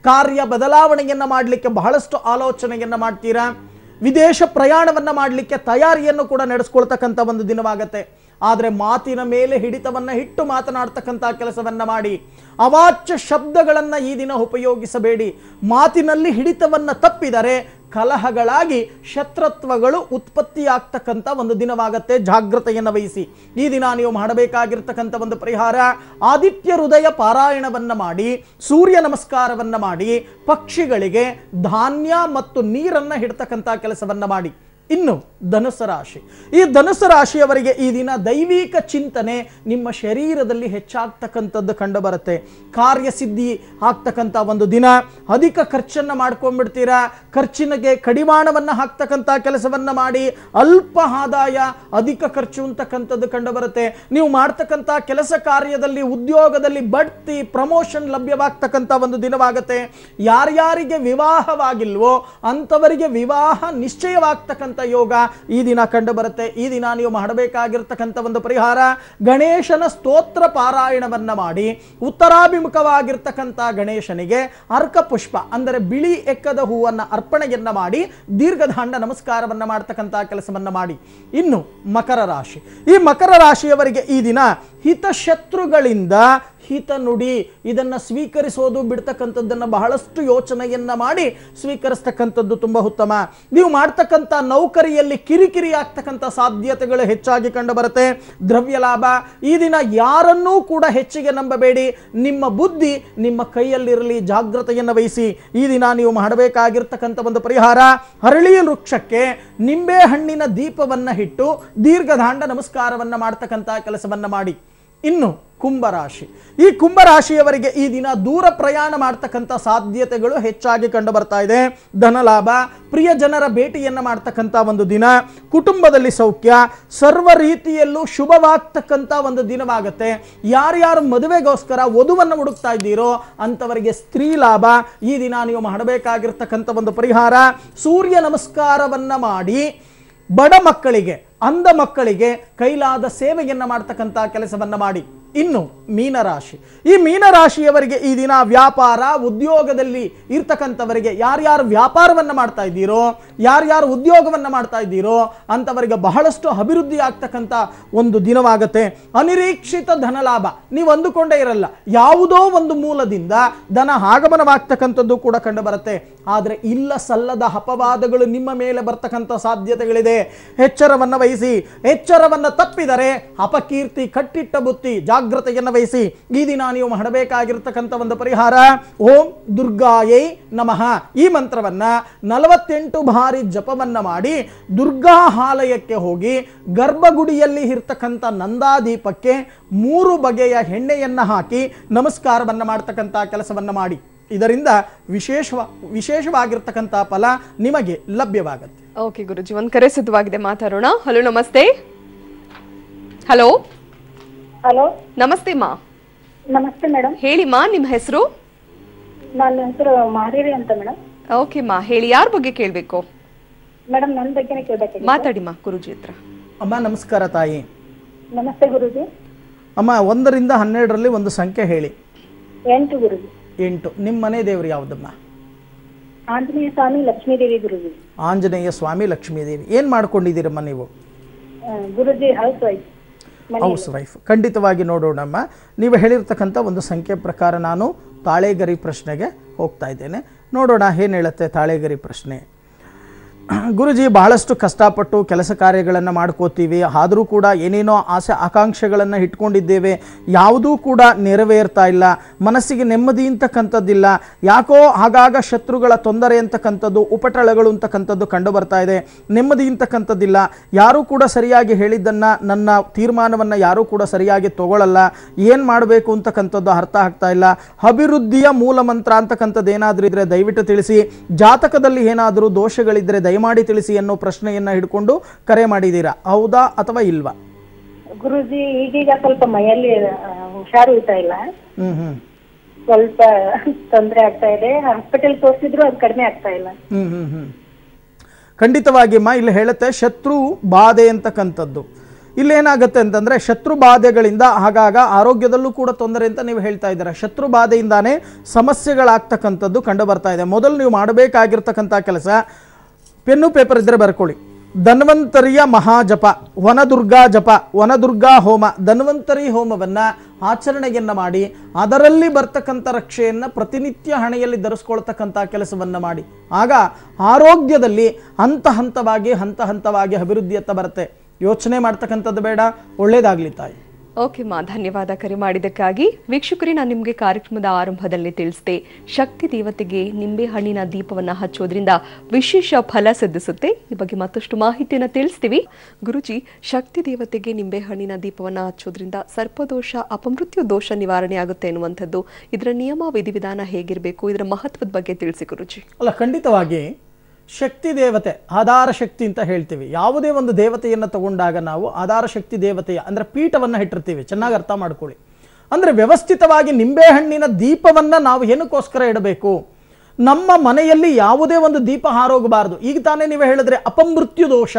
B: ಕಾರ್ಯ ಬದಲಾವಣೆಯನ್ನ ಮಾಡಲಿಕ್ಕೆ ಬಹಳಷ್ಟು ಆಲೋಚನೆಯನ್ನ ಮಾಡ್ತೀರಾ. ವಿದೇಶ ಪ್ರಯಾಣವನ್ನ ಮಾಡಲಿಕ್ಕೆ ತಯಾರಿಯನ್ನು ಕೂಡ ನಡೆಸ್ಕೊಳ್ತಕ್ಕಂಥ ಒಂದು ದಿನವಾಗತ್ತೆ. ಆದರೆ ಮಾತಿನ ಮೇಲೆ ಹಿಡಿತವನ್ನ ಇಟ್ಟು ಮಾತನಾಡ್ತಕ್ಕಂಥ ಕೆಲಸವನ್ನ ಮಾಡಿ. ಅವಾಚ್ಯ ಶಬ್ದಗಳನ್ನ ಈ ದಿನ ಉಪಯೋಗಿಸಬೇಡಿ. ಮಾತಿನಲ್ಲಿ ಹಿಡಿತವನ್ನ ತಪ್ಪಿದರೆ ಕಲಹಗಳಾಗಿ ಶತ್ರುತ್ವಗಳು ಉತ್ಪತ್ತಿಯಾಗ್ತಕ್ಕಂಥ ಒಂದು ದಿನವಾಗತ್ತೆ. ಜಾಗೃತೆಯನ್ನು ವಹಿಸಿ. ಈ ದಿನ ನೀವು ಮಾಡಬೇಕಾಗಿರ್ತಕ್ಕಂಥ ಒಂದು ಪರಿಹಾರ, ಆದಿತ್ಯ ಹೃದಯ ಪಾರಾಯಣವನ್ನ ಮಾಡಿ, ಸೂರ್ಯ ನಮಸ್ಕಾರವನ್ನ ಮಾಡಿ, ಪಕ್ಷಿಗಳಿಗೆ ಧಾನ್ಯ ಮತ್ತು ನೀರನ್ನ ಹಿಡ್ತಕ್ಕಂಥ ಕೆಲಸವನ್ನ ಮಾಡಿ. ಇನ್ನು ಧನುಸ್ಸು ರಾಶಿ. ಈ ಧನುಸ್ಸು ರಾಶಿಯವರಿಗೆ ಈ ದಿನ ದೈವಿಕ ಚಿಂತನೆ ನಿಮ್ಮ ಶರೀರದಲ್ಲಿ ಹೆಚ್ಚಾಗ್ತಕ್ಕಂಥದ್ದು ಕಂಡು ಬರುತ್ತೆ. ಕಾರ್ಯಸಿದ್ಧಿ ಆಗ್ತಕ್ಕಂಥ ಒಂದು ದಿನ. ಅಧಿಕ ಖರ್ಚನ್ನು ಮಾಡ್ಕೊಂಡ್ಬಿಡ್ತೀರಾ. ಖರ್ಚಿನಗೆ ಕಡಿವಾಣವನ್ನು ಹಾಕ್ತಕ್ಕಂಥ ಕೆಲಸವನ್ನ ಮಾಡಿ. ಅಲ್ಪ ಆದಾಯ ಅಧಿಕ ಖರ್ಚು ಅಂತಕ್ಕಂಥದ್ದು ಕಂಡು ಬರುತ್ತೆ. ನೀವು ಮಾಡ್ತಕ್ಕಂಥ ಕೆಲಸ ಕಾರ್ಯದಲ್ಲಿ, ಉದ್ಯೋಗದಲ್ಲಿ ಬಡ್ತಿ ಪ್ರಮೋಷನ್ ಲಭ್ಯವಾಗ್ತಕ್ಕಂಥ ಒಂದು ದಿನವಾಗುತ್ತೆ. ಯಾರ್ಯಾರಿಗೆ ವಿವಾಹವಾಗಿಲ್ವೋ ಅಂಥವರಿಗೆ ವಿವಾಹ ನಿಶ್ಚಯವಾಗ್ತಕ್ಕಂಥ ಯೋಗ ಈ ದಿನ ಕಂಡು ಬರುತ್ತೆ. ಈ ದಿನ ನೀವು ಮಾಡಬೇಕಾಗಿರ್ತಕ್ಕಂಥ ಒಂದು ಪರಿಹಾರ, ಗಣೇಶನ ಸ್ತೋತ್ರ ಪಾರಾಯಣವನ್ನ ಮಾಡಿ ಉತ್ತರಾಭಿಮುಖವಾಗಿರ್ತಕ್ಕಂಥ ಗಣೇಶನಿಗೆ ಅರ್ಕ ಪುಷ್ಪ ಅಂದರೆ ಬಿಳಿ ಎಕ್ಕದ ಹೂವನ್ನ ಅರ್ಪಣೆಯನ್ನ ಮಾಡಿ ದೀರ್ಘದಾಂಡ ನಮಸ್ಕಾರವನ್ನ ಮಾಡ್ತಕ್ಕಂಥ ಕೆಲಸವನ್ನ ಮಾಡಿ. ಇನ್ನು ಮಕರ ರಾಶಿ. ಈ ಮಕರ ರಾಶಿಯವರಿಗೆ ಈ ದಿನ ಹಿತಶತ್ರುಗಳಿಂದ ಹಿತ ನುಡಿ ಇದನ್ನು ಸ್ವೀಕರಿಸೋದು ಬಿಡ್ತಕ್ಕಂಥದ್ದನ್ನು ಬಹಳಷ್ಟು ಯೋಚನೆಯನ್ನ ಮಾಡಿ ಸ್ವೀಕರಿಸ್ತಕ್ಕಂಥದ್ದು ತುಂಬ ಉತ್ತಮ. ನೀವು ಮಾಡ್ತಕ್ಕಂಥ ನೌಕರಿಯಲ್ಲಿ ಕಿರಿಕಿರಿ ಆಗ್ತಕ್ಕಂಥ ಸಾಧ್ಯತೆಗಳು ಹೆಚ್ಚಾಗಿ ಕಂಡು ಬರುತ್ತೆ. ದ್ರವ್ಯ ಲಾಭ. ಈ ದಿನ ಯಾರನ್ನೂ ಕೂಡ ಹೆಚ್ಚಿಗೆ ನಂಬಬೇಡಿ. ನಿಮ್ಮ ಬುದ್ಧಿ ನಿಮ್ಮ ಕೈಯಲ್ಲಿರಲಿ. ಜಾಗೃತೆಯನ್ನು ವಹಿಸಿ. ಈ ದಿನ ನೀವು ಮಾಡಬೇಕಾಗಿರ್ತಕ್ಕಂಥ ಒಂದು ಪರಿಹಾರ, ಅರಳಿ ವೃಕ್ಷಕ್ಕೆ ನಿಂಬೆ ಹಣ್ಣಿನ ದೀಪವನ್ನ ಇಟ್ಟು ದೀರ್ಘದಾಂಡ ನಮಸ್ಕಾರವನ್ನ ಮಾಡ್ತಕ್ಕಂಥ ಕೆಲಸವನ್ನ ಮಾಡಿ. ಇನ್ನು ಕುಂಭರಾಶಿ. ಈ ಕುಂಭರಾಶಿಯವರಿಗೆ ಈ ದಿನ ದೂರ ಪ್ರಯಾಣ ಮಾಡ್ತಕ್ಕಂಥ ಸಾಧ್ಯತೆಗಳು ಹೆಚ್ಚಾಗಿ ಕಂಡು ಬರ್ತಾ ಇದೆ. ಧನಲಾಭ, ಪ್ರಿಯ ಜನರ ಭೇಟಿಯನ್ನು ಮಾಡ್ತಕ್ಕಂಥ ಒಂದು ದಿನ. ಕುಟುಂಬದಲ್ಲಿ ಸೌಖ್ಯ, ಸರ್ವ ರೀತಿಯಲ್ಲೂ ಶುಭವಾಗ್ತಕ್ಕಂಥ ಒಂದು ದಿನವಾಗುತ್ತೆ. ಯಾರ್ಯಾರು ಮದುವೆಗೋಸ್ಕರ ವಧುವನ್ನು ಹುಡುಕ್ತಾ ಇದ್ದೀರೋ ಅಂಥವರಿಗೆ ಸ್ತ್ರೀ ಲಾಭ. ಈ ದಿನ ನೀವು ಮಾಡಬೇಕಾಗಿರ್ತಕ್ಕಂಥ ಒಂದು ಪರಿಹಾರ, ಸೂರ್ಯ ನಮಸ್ಕಾರವನ್ನ ಮಾಡಿ ಬಡ ಮಕ್ಕಳಿಗೆ, ಅಂಧ ಮಕ್ಕಳಿಗೆ ಕೈಲಾದ ಸೇವೆಯನ್ನ ಮಾಡ್ತಕ್ಕಂಥ ಕೆಲಸವನ್ನ ಮಾಡಿ. ಇನ್ನು ಮೀನರಾಶಿ, ಈ ಮೀನರಾಶಿಯವರಿಗೆ ಈ ದಿನ ವ್ಯಾಪಾರ ಉದ್ಯೋಗದಲ್ಲಿ ಇರ್ತಕ್ಕಂಥವರಿಗೆ, ಯಾರ್ಯಾರು ವ್ಯಾಪಾರವನ್ನು ಮಾಡ್ತಾ ಇದ್ದೀರೋ, ಯಾರ್ಯಾರು ಉದ್ಯೋಗವನ್ನು ಮಾಡ್ತಾ ಇದ್ದೀರೋ ಅಂಥವರಿಗೆ ಬಹಳಷ್ಟು ಅಭಿವೃದ್ಧಿ ಆಗ್ತಕ್ಕಂಥ ಒಂದು ದಿನವಾಗುತ್ತೆ. ಅನಿರೀಕ್ಷಿತ ಧನಲಾಭ, ನೀವು ಅಂದುಕೊಂಡೇ ಇರಲ್ಲ, ಯಾವುದೋ ಒಂದು ಮೂಲದಿಂದ ಧನ ಆಗಮನವಾಗ್ತಕ್ಕಂಥದ್ದು ಕೂಡ ಕಂಡು ಬರುತ್ತೆ. ಆದರೆ ಇಲ್ಲ ಸಲ್ಲದ ಅಪವಾದಗಳು ನಿಮ್ಮ ಮೇಲೆ ಬರ್ತಕ್ಕಂಥ ಸಾಧ್ಯತೆಗಳಿದೆ. ಎಚ್ಚರವನ್ನು ವಹಿಸಿ. ಎಚ್ಚರವನ್ನು ತಪ್ಪಿದರೆ ಅಪಕೀರ್ತಿ, ಕಟ್ಟಿಟ್ಟ ಬುತ್ತಿ. ಜಾಗ್ರತೆಯನ್ನು ವಹಿಸಿ. ಈ ದಿನ ನೀವು ಮಾಡಬೇಕಾಗಿರ್ತಕ್ಕಂಥ ಒಂದು ಪರಿಹಾರ, ಓಂ ದುರ್ಗಾಯೈ ನಮಃ ಈ ಮಂತ್ರವನ್ನ 48 ಬಾರಿ ಜಪವನ್ನ ಮಾಡಿ ದುರ್ಗಾ ಆಲಯಕ್ಕೆ ಹೋಗಿ ಗರ್ಭಗುಡಿಯಲ್ಲಿ ಇರ್ತಕ್ಕಂಥ ನಂದಾದೀಪಕ್ಕೆ 3 ಬಗೆಯ ಎಣ್ಣೆಯನ್ನ ಹಾಕಿ ನಮಸ್ಕಾರವನ್ನ ಮಾಡ್ತಕ್ಕಂಥ ಕೆಲಸವನ್ನ ಮಾಡಿ. ಇದರಿಂದ ವಿಶೇಷವಾಗಿರ್ತಕ್ಕಂಥ ಫಲ ನಿಮಗೆ ಲಭ್ಯವಾಗುತ್ತೆ.
A: ಓಕೆ ಗುರುಜಿ, ಒಂದು ಕರೆ ಸಿದ್ಧವಾಗಿದೆ, ಮಾತಾಡೋಣ. ಹಲೋ, ನಮಸ್ತೆ. ಹಲೋ
C: ಹಲೋ,
A: ನಮಸ್ತೆ ಮಾ.
C: ನಮಸ್ತೆ ಮೇಡಮ್.
A: ಹೇಳಿ ಮಾ, ನಿಮ್ಮ ಹೆಸರು?
C: ನನ್ನ ಹೆಸರು ಮಾರಿರಿ ಅಂತ ಮೇಡಮ್.
A: ಓಕೆ ಮಾ, ಹೇಳಿ, ಯಾರ ಬಗ್ಗೆ ಕೇಳಬೇಕು?
C: ಮೇಡಮ್ ನನ್ನ ಬಗ್ಗೆನೇ ಕೇಳಬೇಕು.
A: ಮಾತಾಡಿ ಮಾ ಗುರುಜಿ ಹತ್ರ.
B: ಅಮ್ಮ ನಮಸ್ಕಾರ ತಾಯಿ.
C: ನಮಸ್ತೆ ಗುರುಜಿ.
B: ಅಮ್ಮ 1 ರಿಂದ 12ರಲ್ಲಿ ಒಂದು ಸಂಖ್ಯೆ ಹೇಳಿ.
C: 8 ಗುರುಜಿ.
B: 8. ನಿಮ್ಮ ಮನೆ ದೇವರು ಯಾವುದಮ್ಮ?
C: ಆಂಜನೇಯ ಸ್ವಾಮಿ ಲಕ್ಷ್ಮೀದೇವಿ ಗುರುಜಿ.
B: ಆಂಜನೇಯ ಸ್ವಾಮಿ ಲಕ್ಷ್ಮೀದೇವಿ. ಏನು ಮಾಡ್ಕೊಂಡಿದ್ದೀರಮ್ಮ ನೀವು?
C: ಗುರುಜಿ ಹೌಸ್ ವೈಫ್.
B: House wife. ಖಂಡಿತವಾಗಿ ನೋಡೋಣಮ್ಮ. ನೀವು ಹೇಳಿರ್ತಕ್ಕಂಥ ಒಂದು ಸಂಖ್ಯೆ ಪ್ರಕಾರ ನಾನು ತಾಳೆಗರಿ ಪ್ರಶ್ನೆಗೆ ಹೋಗ್ತಾ ಇದ್ದೇನೆ. ನೋಡೋಣ ಏನು ಹೇಳುತ್ತೆ ತಾಳೆಗರಿ ಪ್ರಶ್ನೆ. ಗುರುಜಿ, ಬಹಳಷ್ಟು ಕಷ್ಟಪಟ್ಟು ಕೆಲಸ ಕಾರ್ಯಗಳನ್ನು ಮಾಡ್ಕೋತೀವಿ, ಆದರೂ ಕೂಡ ಏನೇನೋ ಆಸೆ ಆಕಾಂಕ್ಷೆಗಳನ್ನು ಇಟ್ಕೊಂಡಿದ್ದೇವೆ, ಯಾವುದೂ ಕೂಡ ನೆರವೇರ್ತಾ ಇಲ್ಲ. ಮನಸ್ಸಿಗೆ ನೆಮ್ಮದಿ ಅಂತಕ್ಕಂಥದ್ದಿಲ್ಲ. ಯಾಕೋ ಆಗಾಗ ಶತ್ರುಗಳ ತೊಂದರೆ ಅಂತಕ್ಕಂಥದ್ದು, ಉಪಟಳಗಳು ಅಂತಕ್ಕಂಥದ್ದು ಕಂಡು ಬರ್ತಾ ಇದೆ. ನೆಮ್ಮದಿ ಅಂತಕ್ಕಂಥದ್ದಿಲ್ಲ. ಯಾರೂ ಕೂಡ ಸರಿಯಾಗಿ ಹೇಳಿದ್ದನ್ನು, ನನ್ನ ತೀರ್ಮಾನವನ್ನು ಯಾರೂ ಕೂಡ ಸರಿಯಾಗಿ ತಗೊಳ್ಳಲ್ಲ. ಏನು ಮಾಡಬೇಕು ಅಂತಕ್ಕಂಥದ್ದು ಅರ್ಥ ಆಗ್ತಾ ಇಲ್ಲ. ಅಭಿವೃದ್ಧಿಯ ಮೂಲ ಮಂತ್ರ ಅಂತಕ್ಕಂಥದ್ದು ಏನಾದರೂ ಇದ್ದರೆ ದಯವಿಟ್ಟು ತಿಳಿಸಿ. ಜಾತಕದಲ್ಲಿ ಏನಾದರೂ ದೋಷಗಳಿದ್ದರೆ ಮಾಡಿ ತಿಳಿಸಿ ಅನ್ನೋ ಪ್ರಶ್ನೆಯನ್ನ ಹಿಡ್ಕೊಂಡು ಕರೆ ಮಾಡಿದ್ದೀರಾ, ಹೌದಾ ಅಥವಾ ಇಲ್ವಾ?
C: ಗುರುಜಿ ಈಗೀಗ ಸ್ವಲ್ಪ ಮೈಯಲ್ಲಿ ಹುಷಾರು ಇರ್ತಾ ಇಲ್ಲ, ಸ್ವಲ್ಪ ತೊಂದರೆ ಆಗ್ತಾ ಇದೆ. ಹಾಸ್ಪಿಟಲ್ ತೋರಿಸಿದ್ರು ಅದು ಕಡಿಮೆ ಆಗ್ತಾ ಇಲ್ಲ.
B: ಖಂಡಿತವಾಗಿ ಅಮ್ಮ ಇಲ್ಲಿ ಹೇಳುತ್ತೆ ಶತ್ರು ಬಾಧೆ ಅಂತಕ್ಕಂಥದ್ದು. ಇಲ್ಲೇನಾಗುತ್ತೆ ಅಂತಂದ್ರೆ ಶತ್ರು ಬಾಧೆಗಳಿಂದ ಆಗಾಗ ಆರೋಗ್ಯದಲ್ಲೂ ಕೂಡ ತೊಂದರೆ ಅಂತ ನೀವು ಹೇಳ್ತಾ ಇದ್ದೀರಾ. ಶತ್ರು ಬಾಧೆಯಿಂದಾನೇ ಸಮಸ್ಯೆಗಳಾಗ್ತಕ್ಕಂಥದ್ದು ಕಂಡು ಬರ್ತಾ ಇದೆ. ಮೊದಲು ನೀವು ಮಾಡಬೇಕಾಗಿರ್ತಕ್ಕಂಥ ಕೆಲಸ, ಪೆನ್ನು ಪೇಪರ್ ಇದ್ದರೆ ಬರ್ಕೊಳ್ಳಿ. ಧನ್ವಂತರಿಯ ಮಹಾಜಪ, ವನದುರ್ಗಾ ಜಪ, ವನದುರ್ಗಾ ಹೋಮ, ಧನ್ವಂತರಿ ಹೋಮವನ್ನು ಆಚರಣೆಯನ್ನು ಮಾಡಿ ಅದರಲ್ಲಿ ಬರ್ತಕ್ಕಂಥ ರಕ್ಷೆಯನ್ನು ಪ್ರತಿನಿತ್ಯ ಹಣೆಯಲ್ಲಿ ಧರಿಸ್ಕೊಳ್ತಕ್ಕಂಥ ಕೆಲಸವನ್ನು ಮಾಡಿ. ಆಗ ಆರೋಗ್ಯದಲ್ಲಿ ಹಂತ ಹಂತವಾಗಿ ಅಭಿವೃದ್ಧಿಯತ್ತ ಬರುತ್ತೆ. ಯೋಚನೆ ಮಾಡ್ತಕ್ಕಂಥದ್ದು ಬೇಡ. ಒಳ್ಳೇದಾಗ್ಲಿ ತಾಯಿ.
A: ಓಕೆ ಮಾ, ಧನ್ಯವಾದ ಕರೆ ಮಾಡಿದ್ದಕ್ಕಾಗಿ. ವೀಕ್ಷಕರೇ, ನಾನು ನಿಮಗೆ ಕಾರ್ಯಕ್ರಮದ ಆರಂಭದಲ್ಲಿ ತಿಳಿಸಿದೆ, ಶಕ್ತಿ ದೇವತೆಗೆ ನಿಂಬೆ ಹಣ್ಣಿನ ದೀಪವನ್ನು ಹಚ್ಚೋದ್ರಿಂದ ವಿಶೇಷ ಫಲ ಸಿದ್ಧಿಸುತ್ತೆ. ಈ ಬಗ್ಗೆ ಮತ್ತಷ್ಟು ಮಾಹಿತಿಯನ್ನು ತಿಳಿಸ್ತೀವಿ. ಗುರುಜಿ, ಶಕ್ತಿ ದೇವತೆಗೆ ನಿಂಬೆ ಹಣ್ಣಿನ ದೀಪವನ್ನು ಹಚ್ಚೋದ್ರಿಂದ ಸರ್ಪದೋಷ, ಅಪಮೃತ್ಯು ದೋಷ ನಿವಾರಣೆ ಆಗುತ್ತೆ ಎನ್ನುವಂಥದ್ದು, ಇದರ ನಿಯಮ ವಿಧಿವಿಧಾನ ಹೇಗಿರಬೇಕು, ಇದರ ಮಹತ್ವದ ಬಗ್ಗೆ ತಿಳಿಸಿ ಗುರುಜಿ.
B: ಅಲ್ಲ, ಖಂಡಿತವಾಗಿ ಶಕ್ತಿ ದೇವತೆ ಆಧಾರ ಶಕ್ತಿ ಅಂತ ಹೇಳ್ತೀವಿ. ಯಾವುದೇ ಒಂದು ದೇವತೆಯನ್ನು ತಗೊಂಡಾಗ ನಾವು ಆಧಾರ ಶಕ್ತಿ ದೇವತೆಯ ಅಂದರೆ ಪೀಠವನ್ನು ಇಟ್ಟಿರ್ತೀವಿ. ಚೆನ್ನಾಗಿ ಅರ್ಥ ಮಾಡ್ಕೊಳ್ಳಿ. ಅಂದರೆ ವ್ಯವಸ್ಥಿತವಾಗಿ ನಿಂಬೆಹಣ್ಣಿನ ದೀಪವನ್ನು ನಾವು ಏನಕ್ಕೋಸ್ಕರ ಇಡಬೇಕು? ನಮ್ಮ ಮನೆಯಲ್ಲಿ ಯಾವುದೇ ಒಂದು ದೀಪ ಹಾರೋಗಬಾರದು. ಈಗ ತಾನೇ ನೀವು ಹೇಳಿದ್ರೆ ಅಪಮೃತ್ಯು ದೋಷ,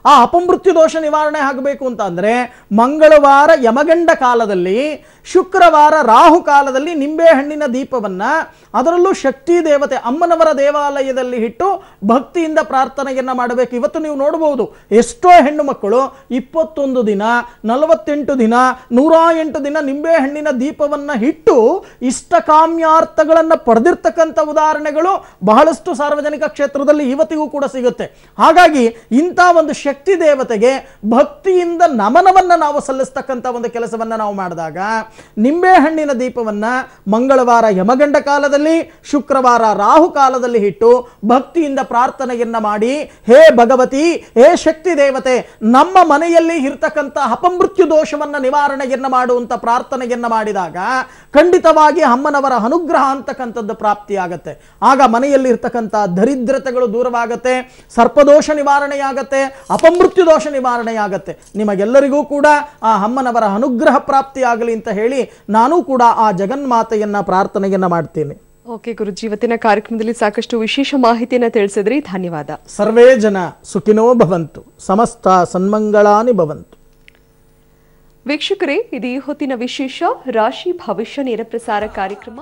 B: ಆ ಅಪಮೃತ್ಯು ದೋಷ ನಿವಾರಣೆ ಆಗಬೇಕು ಅಂತ ಅಂದರೆ ಮಂಗಳವಾರ ಯಮಗಂಡ ಕಾಲದಲ್ಲಿ, ಶುಕ್ರವಾರ ರಾಹು ಕಾಲದಲ್ಲಿ ನಿಂಬೆಹಣ್ಣಿನ ದೀಪವನ್ನು, ಅದರಲ್ಲೂ ಶಕ್ತಿ ದೇವತೆ ಅಮ್ಮನವರ ದೇವಾಲಯದಲ್ಲಿ ಇಟ್ಟು ಭಕ್ತಿಯಿಂದ ಪ್ರಾರ್ಥನೆಯನ್ನು ಮಾಡಬೇಕು. ಇವತ್ತು ನೀವು ನೋಡಬಹುದು, ಎಷ್ಟೋ ಹೆಣ್ಣು ಮಕ್ಕಳು 21 ದಿನ, 48 ದಿನ, 108 ದಿನ ನಿಂಬೆಹಣ್ಣಿನ ದೀಪವನ್ನು ಇಟ್ಟು ಇಷ್ಟಕಾಮ್ಯಾರ್ಥಗಳನ್ನು ಪಡೆದಿರ್ತಕ್ಕಂಥ ಉದಾಹರಣೆಗಳು ಬಹಳಷ್ಟು ಸಾರ್ವಜನಿಕ ಕ್ಷೇತ್ರದಲ್ಲಿ ಇವತ್ತಿಗೂ ಕೂಡ ಸಿಗುತ್ತೆ. ಹಾಗಾಗಿ ಇಂಥ ಒಂದು ಶಕ್ತಿ ದೇವತೆಗೆ ಭಕ್ತಿಯಿಂದ ನಮನವನ್ನು ನಾವು ಸಲ್ಲಿಸ್ತಕ್ಕಂಥ ಒಂದು ಕೆಲಸವನ್ನು ನಾವು ಮಾಡಿದಾಗ ನಿಂಬೆಹಣ್ಣಿನ ದೀಪವನ್ನು ಮಂಗಳವಾರ ಯಮಗಂಡ ಕಾಲದಲ್ಲಿ, ಶುಕ್ರವಾರ ರಾಹು ಕಾಲದಲ್ಲಿ ಇಟ್ಟು ಭಕ್ತಿಯಿಂದ ಪ್ರಾರ್ಥನೆಯನ್ನ ಮಾಡಿ, ಹೇ ಭಗವತಿ, ಹೇ ಶಕ್ತಿ ದೇವತೆ, ನಮ್ಮ ಮನೆಯಲ್ಲಿ ಇರ್ತಕ್ಕಂಥ ಅಪಮೃತ್ಯು ದೋಷವನ್ನು ನಿವಾರಣೆಯನ್ನ ಮಾಡುವಂತ ಪ್ರಾರ್ಥನೆಯನ್ನ ಮಾಡಿದಾಗ ಖಂಡಿತವಾಗಿ ಅಮ್ಮನವರ ಅನುಗ್ರಹ ಅಂತಕ್ಕಂಥದ್ದು ಪ್ರಾಪ್ತಿಯಾಗತ್ತೆ. ಆಗ ಮನೆಯಲ್ಲಿ ಇರ್ತಕ್ಕಂಥ ದರಿದ್ರತೆಗಳು ದೂರವಾಗತ್ತೆ, ಸರ್ಪದೋಷ ನಿವಾರಣೆಯಾಗತ್ತೆ, ಅಪಮೃತ್ಯು ದೋಷ ನಿವಾರಣೆಯಾಗತ್ತೆ. ನಿಮಗೆಲ್ಲರಿಗೂ ಕೂಡ ಆ ಅಮ್ಮನವರ ಅನುಗ್ರಹ ಪ್ರಾಪ್ತಿಯಾಗಲಿ ಅಂತ ಹೇಳಿ ನಾನು ಕೂಡ ಆ ಜಗನ್ಮಾತೆಯನ್ನ ಪ್ರಾರ್ಥನೆಯನ್ನ ಮಾಡ್ತೇನೆ.
A: ಓಕೆ ಗುರುಜಿ, ಇವತ್ತಿನ ಕಾರ್ಯಕ್ರಮದಲ್ಲಿ ಸಾಕಷ್ಟು ವಿಶೇಷ ಮಾಹಿತಿಯನ್ನು ತಿಳಿಸಿದ್ರಿ, ಧನ್ಯವಾದ.
B: ಸರ್ವೇ ಜನ ಸುಖಿನೋ ಭವಂತು, ಸಮಸ್ತ ಸನ್ಮಂಗಳಾನಿ ಭವಂತು.
A: ವೀಕ್ಷಕರೇ, ಇದು ಈ ಹೊತ್ತಿನ ವಿಶೇಷ ರಾಶಿ ಭವಿಷ್ಯ ನೇರ ಪ್ರಸಾರ ಕಾರ್ಯಕ್ರಮ.